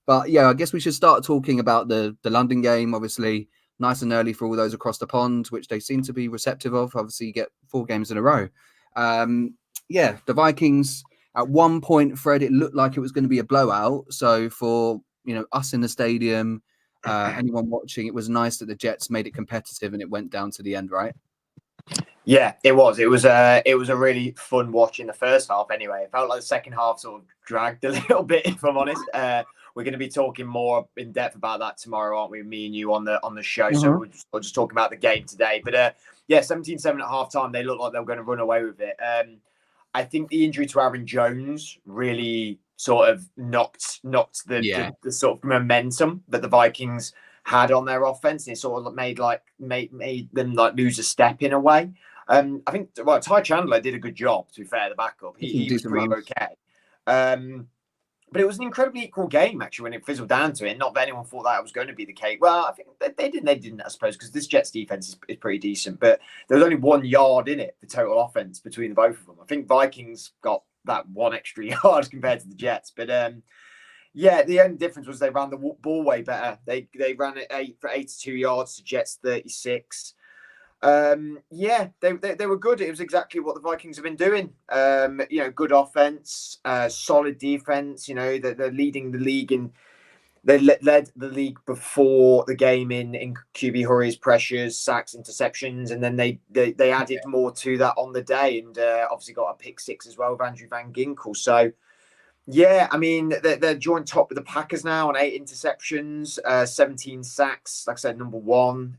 But yeah, I guess we should start talking about the London game. Obviously, nice and early for all those across the pond, which they seem to be receptive of. Obviously, you get 4 games in a row. Yeah, the Vikings. At one point, Fred, it looked like it was going to be a blowout. So for us in the stadium, anyone watching, it was nice that the Jets made it competitive and it went down to the end, right? Yeah, it was. It was a really fun watch in the first half. Anyway, it felt like the second half sort of dragged a little bit. If I'm honest, we're going to be talking more in depth about that tomorrow, aren't we? Me and you on the show. Mm-hmm. So we're just talking about the game today. But yeah, 17-7 at half time. They looked like they were going to run away with it. I think the injury to Aaron Jones really sort of knocked the sort of momentum that the Vikings had on their offense, and it sort of made them like lose a step in a way. I think Ty Chandler did a good job. To be fair, the backup he was pretty okay. But it was an incredibly equal game actually when it fizzled down to it. Not that anyone thought that was going to be the case. Well, I think they didn't, I suppose, because this Jets defense is pretty decent. But there was only 1 yard in it for total offense between the both of them. I think Vikings got that 1 extra yard compared to the Jets. But yeah, the only difference was they ran the ball way better. They ran it for 82 yards to Jets 36. Yeah, they were good. It was exactly what the Vikings have been doing. Good offense, solid defense. They're leading the league they led the league before the game in QB hurries, pressures, sacks, interceptions, and then they added more to that on the day, and obviously got a pick 6 as well with Andrew Van Ginkel. So yeah, I mean they're joint top with the Packers now on 8 interceptions, 17 sacks. Like I said, number 1.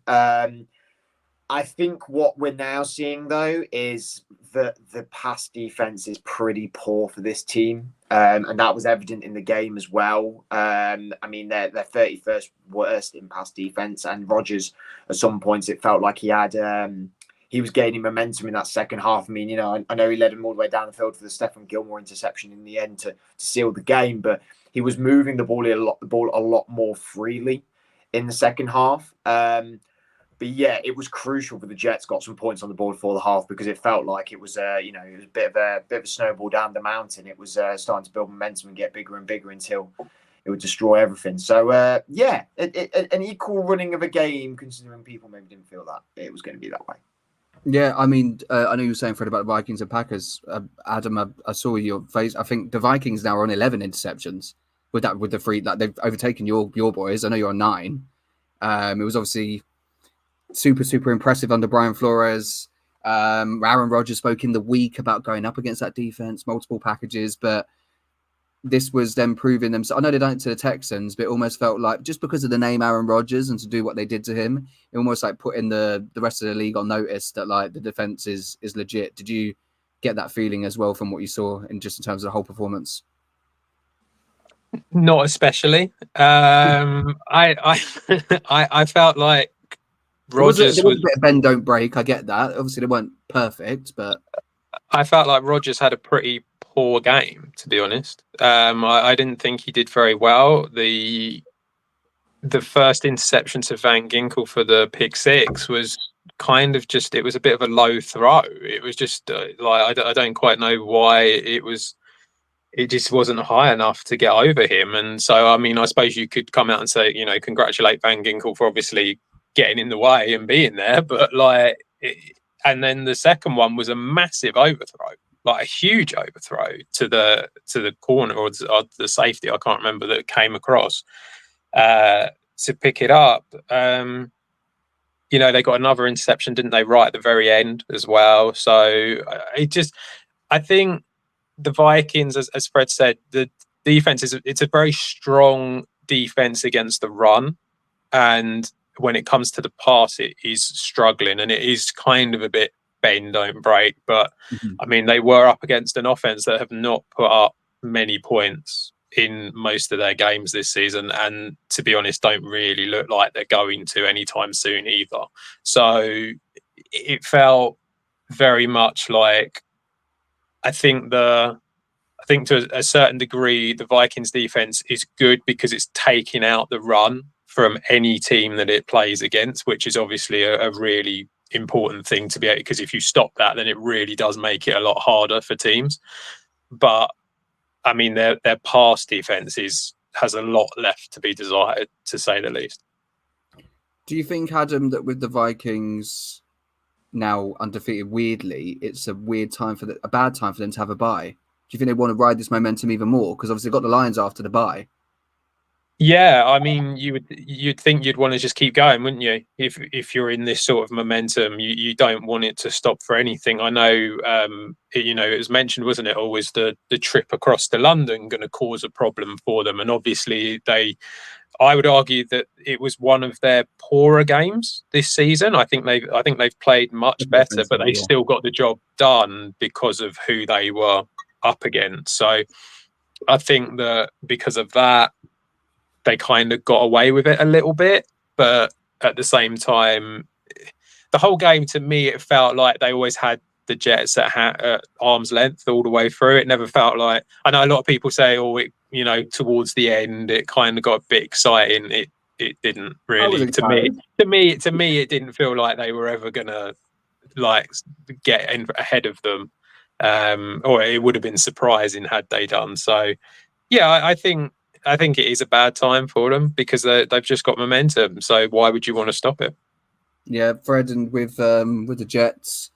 I think what we're now seeing, though, is that the pass defense is pretty poor for this team. And that was evident in the game as well. I mean, they're 31st worst in pass defense. And Rodgers, at some points, it felt like he was gaining momentum in that second half. I mean, I know he led him all the way down the field for the Stephon Gilmore interception in the end to seal the game. But he was moving the ball a lot more freely in the second half. But yeah, it was crucial for the Jets got some points on the board for the half because it felt like it was it was a bit of a snowball down the mountain. It was starting to build momentum and get bigger and bigger until it would destroy everything. So yeah, an equal running of a game, considering people maybe didn't feel that it was going to be that way. Yeah, I mean, I know you were saying, Fred, about the Vikings and Packers. Adam, I saw your face. I think the Vikings now are on 11 interceptions with the 3 that they've overtaken your boys. I know you're on 9. It was obviously super impressive under Brian Flores. Aaron Rodgers spoke in the week about going up against that defense, multiple packages, but this was them proving themselves. I know they done it to the Texans, but it almost felt like just because of the name Aaron Rodgers and to do what they did to him, it almost like putting the rest of the league on notice that like the defense is legit. Did you get that feeling as well from what you saw in terms of the whole performance? Not especially. I felt like Rodgers there was a bit of bend don't break. I get that. Obviously, they weren't perfect, but I felt like Rodgers had a pretty poor game, to be honest. I didn't think he did very well. The first interception to Van Ginkel for the pick 6 was kind of just, it was a bit of a low throw. It was just I don't quite know why it just wasn't high enough to get over him. And so, I mean, I suppose you could come out and say, congratulate Van Ginkel for obviously getting in the way and being there. But and then the second one was a massive overthrow, like a huge overthrow to the corner or the safety. I can't remember that came across to pick it up. They got another interception, didn't they, right at the very end as well? So I think the Vikings, as Fred said, the defense it's a very strong defense against the run, and when it comes to the pass, it is struggling, and it is kind of a bit bend don't break. But I mean, they were up against an offense that have not put up many points in most of their games this season, and to be honest, don't really look like they're going to anytime soon either. So it felt very much like, I think to a certain degree, the Vikings defense is good because it's taking out the run from any team that it plays against, which is obviously a really important thing to be able, because if you stop that, then it really does make it a lot harder for teams. But I mean, their pass defense is has a lot left to be desired, to say the least. Do you think, Adam, that with the Vikings now undefeated, weirdly, it's a bad time for them to have a bye? Do you think they want to ride this momentum even more? Because obviously they've got the Lions after the bye. Yeah, I mean, you'd think you'd want to just keep going, wouldn't you? If you're in this sort of momentum, you don't want it to stop for anything. I know, it was mentioned, wasn't it? Always the trip across to London going to cause a problem for them, and obviously I would argue that it was one of their poorer games this season. I think they've played much better, but they still got the job done because of who they were up against. So I think that because of that, they kind of got away with it a little bit, but at the same time, the whole game, to me, it felt like they always had the Jets at arm's length all the way through. It never felt like, I know a lot of people say, towards the end, it kind of got a bit exciting. It didn't really. To me, it didn't feel like they were ever gonna get in ahead of them, or it would have been surprising had they done. So, yeah, I think it is a bad time for them because they've just got momentum. So why would you want to stop it? Yeah, Fred, and with the Jets,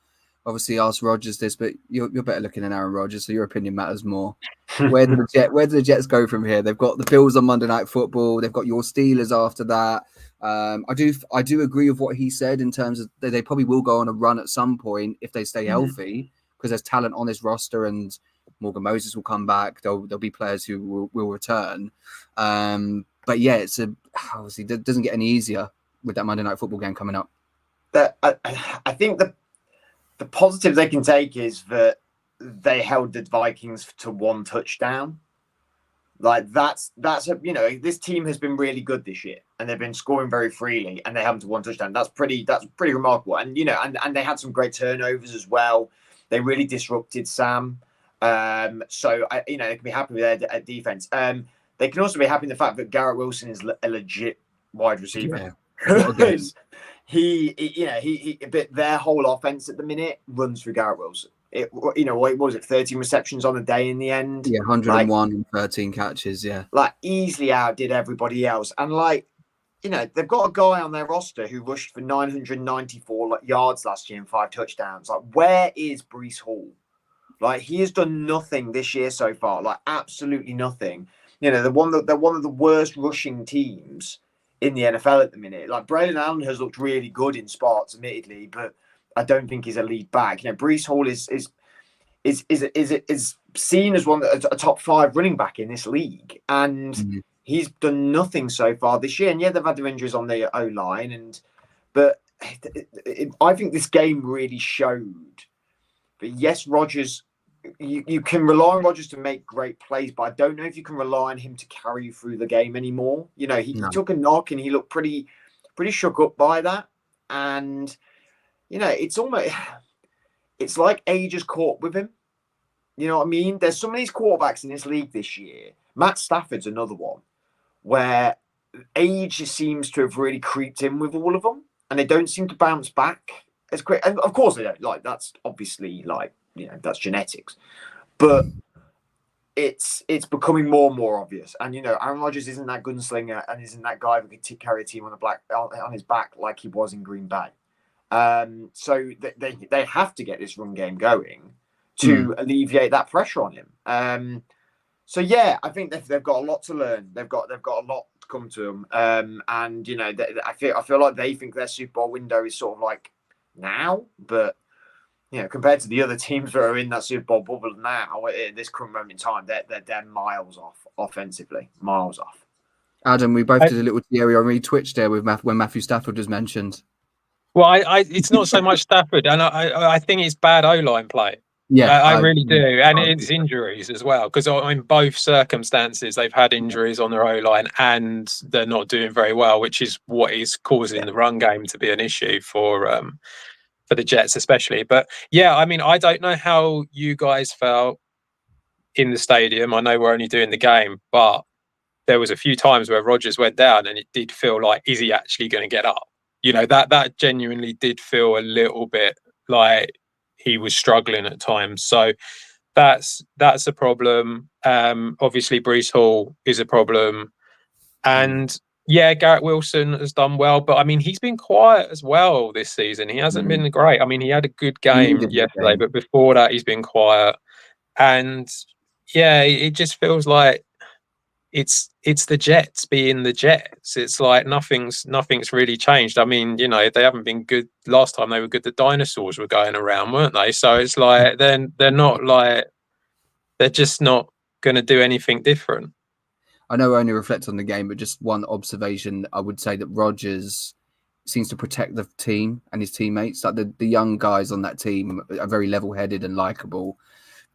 obviously asked Rodgers this, but you're better looking than Aaron Rodgers, so your opinion matters more. Where do the Jets go from here? They've got the Bills on Monday Night Football. They've got your Steelers after that. I do agree with what he said in terms of they probably will go on a run at some point if they stay healthy, because there's talent on this roster and Morgan Moses will come back. There'll be players who will return. But yeah, obviously it doesn't get any easier with that Monday Night Football game coming up. I think the positive they can take is that they held the Vikings to one touchdown. Like that's this team has been really good this year, and they've been scoring very freely, and they haven't to one touchdown. That's pretty remarkable. And and they had some great turnovers as well. They really disrupted Sam. So they can be happy with their defense. They can also be happy in the fact that Garrett Wilson is a legit wide receiver. Yeah. But their whole offense at the minute runs through Garrett Wilson. What was it? 13 receptions on the day in the end. Yeah, 101 and 13 catches. Yeah, easily outdid everybody else. And they've got a guy on their roster who rushed for 994 yards last year and 5 touchdowns. Where is Breece Hall? He has done nothing this year so far. Absolutely nothing. They're one of the worst rushing teams in the NFL at the minute. Braylon Allen has looked really good in spots, admittedly, but I don't think he's a lead back. Breece Hall is seen as a top 5 running back in this league, and he's done nothing so far this year. And yeah, they've had their injuries on the O line, but I think this game really showed. But yes, Rodgers, you can rely on Rodgers to make great plays, but I don't know if you can rely on him to carry you through the game anymore. He took a knock and he looked pretty shook up by that. And, it's like age has caught with him. You know what I mean? There's some of these quarterbacks in this league this year. Matt Stafford's another one where age seems to have really creeped in with all of them, and they don't seem to bounce back as quick. And of course they don't. That's obviously that's genetics, but it's becoming more and more obvious. And Aaron Rodgers isn't that gunslinger and isn't that guy who could carry a team on his back like he was in Green Bay. So they have to get this run game going to alleviate that pressure on him. So yeah, I think they've got a lot to learn. They've got a lot to come to them. And I feel like they think their Super Bowl window is sort of now, but compared to the other teams that are in that Super Bowl bubble now, at this current moment in time, they're miles off offensively, miles off. Adam, we both did a little theory on retwitch there with when Matthew Stafford was mentioned. Well, it's not so much Stafford, and I think it's bad O-line play. Yeah, I really do, and it's injuries as well. Because in both circumstances, they've had injuries on their O-line, and they're not doing very well, which is what is causing the run game to be an issue for the Jets, especially. But yeah, I mean, I don't know how you guys felt in the stadium. I know we're only doing the game, but there was a few times where Rodgers went down, and it did feel like, is he actually going to get up? That genuinely did feel a little bit like he was struggling at times. So That's a problem. Obviously, Breece Hall is a problem, and yeah, Garrett Wilson has done well, but I mean, he's been quiet as well this season. He hasn't been great. I mean, he had a good game yesterday, but before that, he's been quiet. And yeah, it just feels like it's the Jets being the Jets. It's like nothing's really changed. I mean, you know, they haven't been good. Last time they were good, the dinosaurs were going around, weren't they? So it's like they're not like they're just not going to do anything different. I know I only reflect on the game, but just one observation, I would say that Rodgers seems to protect the team and his teammates. Like the young guys on that team are very level-headed and likable.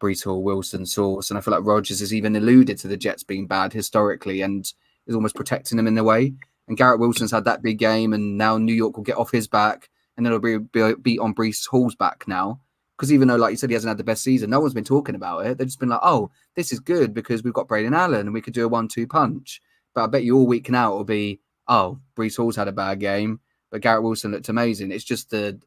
Breece Hall, Wilson, Sauce, and I feel like Rodgers has even alluded to the Jets being bad historically and is almost protecting them in a way. And Garrett Wilson's had that big game, and now New York will get off his back, and then it'll be beat on Breece Hall's back now. Because even though, like you said, he hasn't had the best season, no one's been talking about it. They've just been like, oh, this is good because we've got Braden Allen and we could do a 1-2 punch. But I bet you all week now it'll be, oh, Breece Hall's had a bad game, but Garrett Wilson looked amazing. It's just the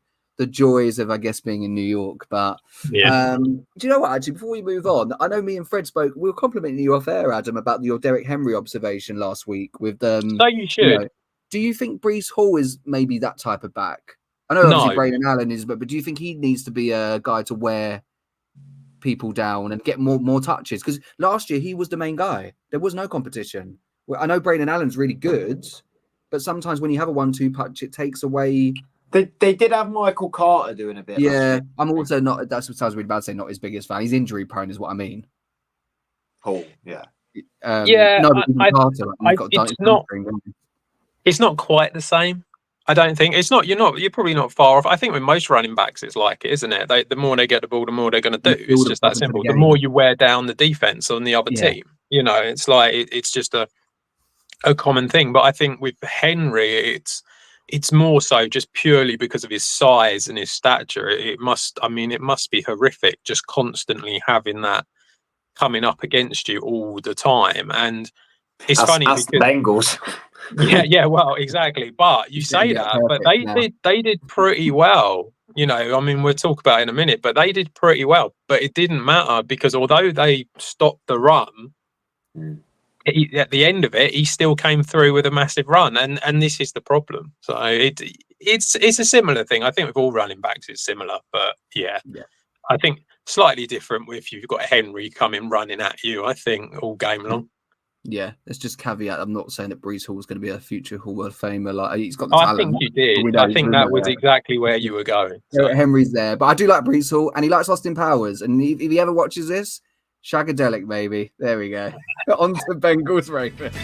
joys of, I guess, being in New York. But do you know what, actually, before we move on, I know me and Fred spoke, we were complimenting you off air, Adam, about your Derrick Henry observation last week with So you should. You know, do you think Breece Hall is maybe that type of back? I know obviously Braden Allen is, but do you think he needs to be a guy to wear people down and get more touches? Because last year he was the main guy. There was no competition. Well, I know Braden Allen's really good, but sometimes when you have a 1-2 punch, it takes away. They did have Michael Carter doing a bit. Yeah, I'm also not. That sounds really bad to say not his biggest fan. He's injury prone, is what I mean. Oh yeah, no, Carter, it's not quite the same. I don't think it's not. You're probably not far off. I think with most running backs, it's like it, isn't it? The more they get the ball, the more they're going to do. It's just that simple. The more you wear down the defense on the other team, you know, it's like it's just a common thing. But I think with Henry, it's more so just purely because of his size and his stature. It must be horrific just constantly having that coming up against you all the time. And it's funny because the Bengals. yeah, well, exactly. But you say that, but they did pretty well. You know, I mean, we'll talk about it in a minute, but they did pretty well. But it didn't matter because although they stopped the run, at the end of it, he still came through with a massive run, and this is the problem. So it's a similar thing. I think with all running backs, it's similar, but yeah. I think slightly different if you've got Henry coming running at you. I think all game long. Yeah, let's just caveat. I'm not saying that Breece Hall is going to be a future Hall of Famer. Like he's got the talent. I think you did. I think that was exactly where you were going. So. Henry's there, but I do like Breece Hall, and he likes Austin Powers. And if he ever watches this, Shagadelic, baby. There we go. On to Bengals Ravens.